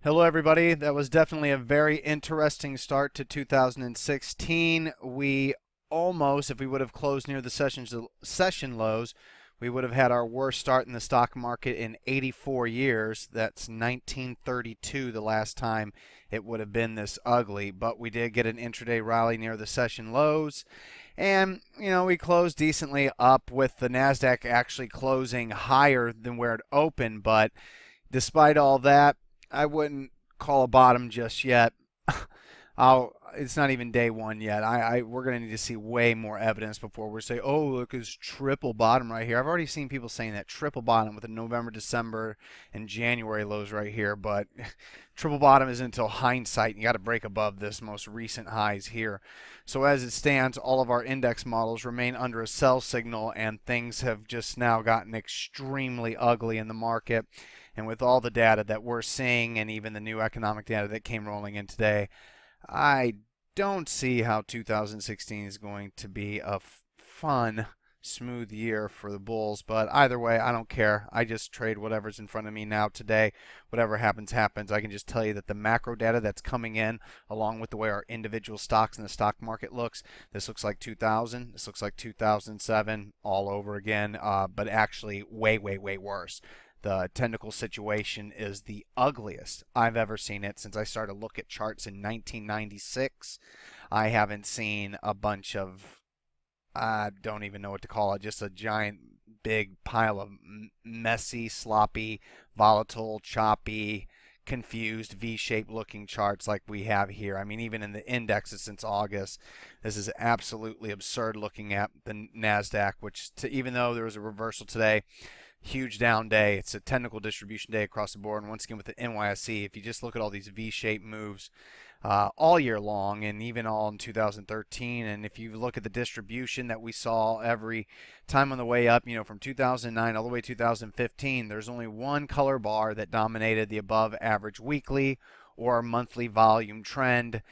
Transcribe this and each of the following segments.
Hello, everybody. That was definitely a very interesting start to 2016. We almost, if we would have closed near the session lows, we would have had our worst start in the stock market in 84 years. That's 1932, the last time it would have been this ugly. But we did get an intraday rally near the session lows. And, we closed decently up with the NASDAQ actually closing higher than where it opened. But despite all that, I wouldn't call a bottom just yet. It's not even day one yet. We're going to need to see way more evidence before we say, oh, look, it's triple bottom right here. I've already seen people saying that triple bottom with the November, December, and January lows right here, but triple bottom isn't until hindsight. You got to break above this most recent highs here. So as it stands, all of our index models remain under a sell signal, and things have just now gotten extremely ugly in the market. And with all the data that we're seeing and even the new economic data that came rolling in today, I don't see how 2016 is going to be a fun, smooth year for the bulls. But either way, I don't care. I just trade whatever's in front of me now today. Whatever happens, happens. I can just tell you that the macro data that's coming in, along with the way our individual stocks in the stock market looks, this looks like 2000. This looks like 2007 all over again, but actually way, way, way worse. The technical situation is the ugliest I've ever seen it since I started to look at charts in 1996. I haven't seen a bunch of, I don't even know what to call it, just a giant big pile of messy, sloppy, volatile, choppy, confused V-shaped looking charts like we have here. I mean, even in the indexes since August, this is absolutely absurd looking at the NASDAQ, even though there was a reversal today, huge down day. It's a technical distribution day across the board. And once again with the NYSE, if you just look at all these V-shaped moves all year long and even all in 2013, and if you look at the distribution that we saw every time on the way up, from 2009 all the way to 2015, there's only one color bar that dominated the above average weekly or monthly volume trend,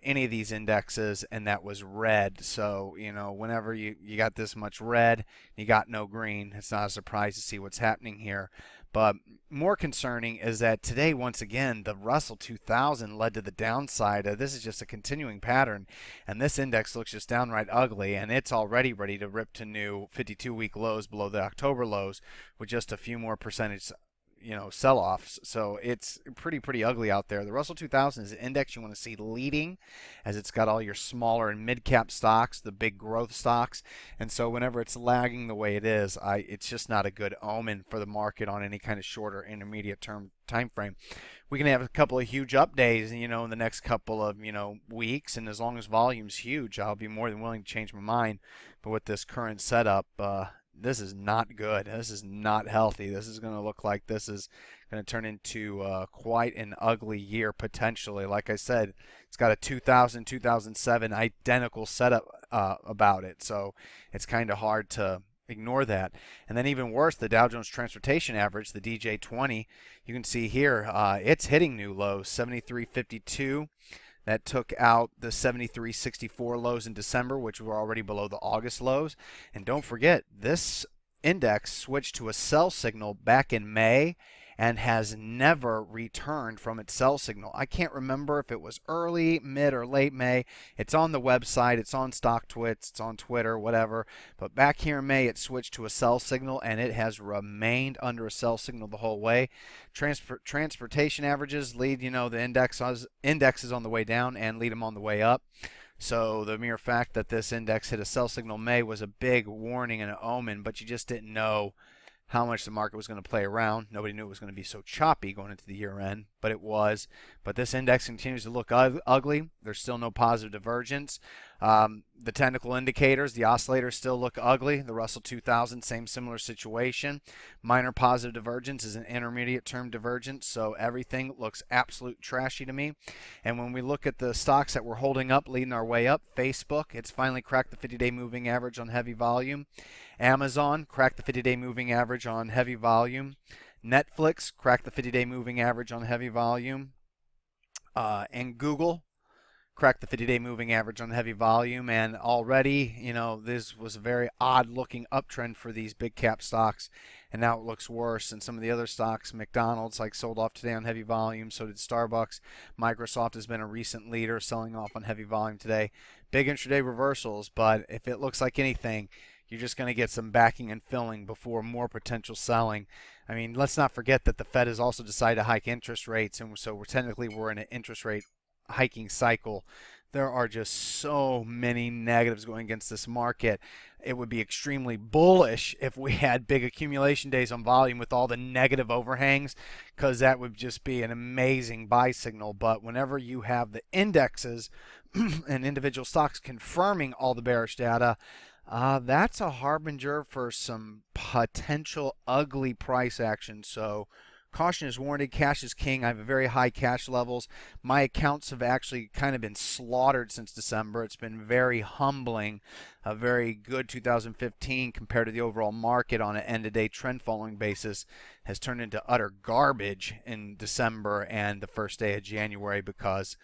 any of these indexes, and that was red. So, whenever you got this much red, you got no green, it's not a surprise to see what's happening here. But more concerning is that today, once again, the Russell 2000 led to the downside. This is just a continuing pattern, and this index looks just downright ugly, and it's already ready to rip to new 52-week lows below the October lows with just a few more percentage sell-offs. So it's pretty ugly out there. The Russell 2000 is an index you want to see leading, as it's got all your smaller and mid-cap stocks, the big growth stocks. And so whenever it's lagging the way it is, it's just not a good omen for the market on any kind of shorter intermediate term time frame. We can have a couple of huge up days, in the next couple of, weeks, and as long as volume's huge, I'll be more than willing to change my mind. But with this current setup, this is not good. This is not healthy. This is going to look like this is going to turn into quite an ugly year potentially. Like I said, it's got a 2000, 2007 identical setup about it. So it's kind of hard to ignore that. And then even worse, the Dow Jones Transportation Average, the DJ20, you can see here, it's hitting new lows, 73.52. That took out the 73.64 lows in December, which were already below the August lows. And don't forget, this index switched to a sell signal back in May and has never returned from its sell signal. I can't remember if it was early, mid, or late May. It's on the website, it's on StockTwits, it's on Twitter, whatever. But back here in May, it switched to a sell signal, and it has remained under a sell signal the whole way. Transportation averages lead, the indexes on the way down and lead them on the way up. So the mere fact that this index hit a sell signal May was a big warning and an omen, but you just didn't know how much the market was going to play around. Nobody knew it was going to be so choppy going into the year end, but it was. But this index continues to look ugly. There's still no positive divergence. The technical indicators, the oscillators still look ugly. The Russell 2000, similar situation. Minor positive divergence is an intermediate term divergence, so everything looks absolute trashy to me. And when we look at the stocks that we're holding up, leading our way up, Facebook, it's finally cracked the 50-day moving average on heavy volume. Amazon cracked the 50-day moving average on heavy volume. Netflix cracked the 50-day moving average on heavy volume. And Google cracked the 50-day moving average on heavy volume, and already, this was a very odd looking uptrend for these big cap stocks, and now it looks worse. And some of the other stocks, McDonald's, sold off today on heavy volume. So did Starbucks. Microsoft has been a recent leader, selling off on heavy volume today. Big intraday reversals, but if it looks like anything, you're just going to get some backing and filling before more potential selling. I mean, let's not forget that the Fed has also decided to hike interest rates, and so we're in an interest rate hiking cycle. There are just so many negatives going against this market. It would be extremely bullish if we had big accumulation days on volume with all the negative overhangs, because that would just be an amazing buy signal. But whenever you have the indexes and individual stocks confirming all the bearish data, that's a harbinger for some potential ugly price action. So caution is warranted. Cash is king. I have very high cash levels. My accounts have actually kind of been slaughtered since December. It's been very humbling. A very good 2015 compared to the overall market on an end-of-day trend following basis has turned into utter garbage in December and the first day of January, because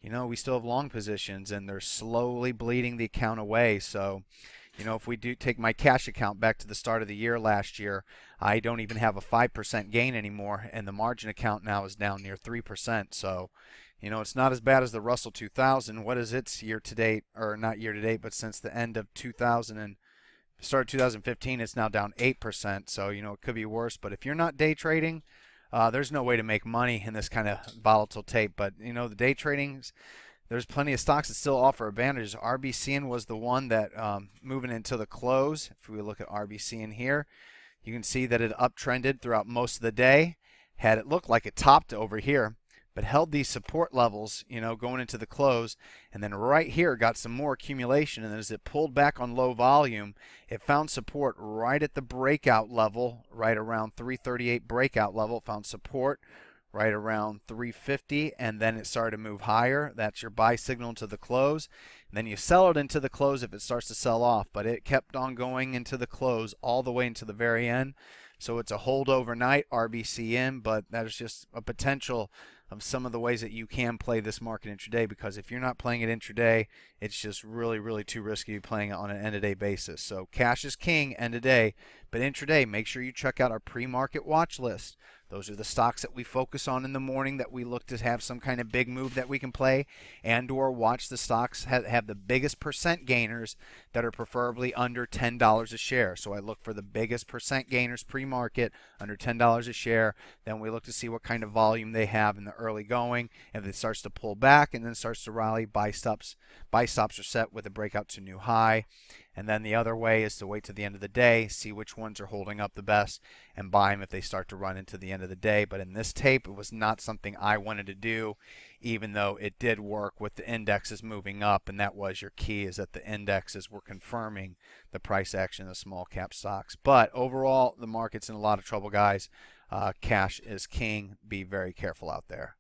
we still have long positions and they're slowly bleeding the account away. So if we do take my cash account back to the start of the year last year, I don't even have a 5% gain anymore, and the margin account now is down near 3%. So, it's not as bad as the Russell 2000. What is its year to date, or not year to date, but since the end of 2000 and start of 2015, it's now down 8%. So, it could be worse. But if you're not day trading, there's no way to make money in this kind of volatile tape. But, the day trading's, there's plenty of stocks that still offer advantages. RBCN was the one that moving into the close. If we look at RBCN here, you can see that it uptrended throughout most of the day. Had it looked like it topped over here, but held these support levels, going into the close. And then right here got some more accumulation. And as it pulled back on low volume, it found support right at the breakout level, right around 338 breakout level. It found support right around 350, and then it started to move higher. That's your buy signal into the close. And then you sell it into the close if it starts to sell off. But it kept on going into the close all the way into the very end. So it's a hold overnight, RBCN, but that is just a potential of some of the ways that you can play this market intraday, because if you're not playing it intraday, it's just really, really too risky playing it on an end-of-day basis. So cash is king end of day, but intraday, make sure you check out our pre-market watch list. Those are the stocks that we focus on in the morning that we look to have some kind of big move that we can play, and or watch the stocks have the biggest percent gainers that are preferably under $10 a share. So I look for the biggest percent gainers pre-market under $10 a share. Then we look to see what kind of volume they have in the early going. If it starts to pull back and then starts to rally, buy stops are set with a breakout to new high. And then the other way is to wait to the end of the day, see which ones are holding up the best, and buy them if they start to run into the end of the day. But in this tape, it was not something I wanted to do, even though it did work with the indexes moving up. And that was your key, is that the indexes were confirming the price action of the small cap stocks. But overall, the market's in a lot of trouble, guys. Cash is king. Be very careful out there.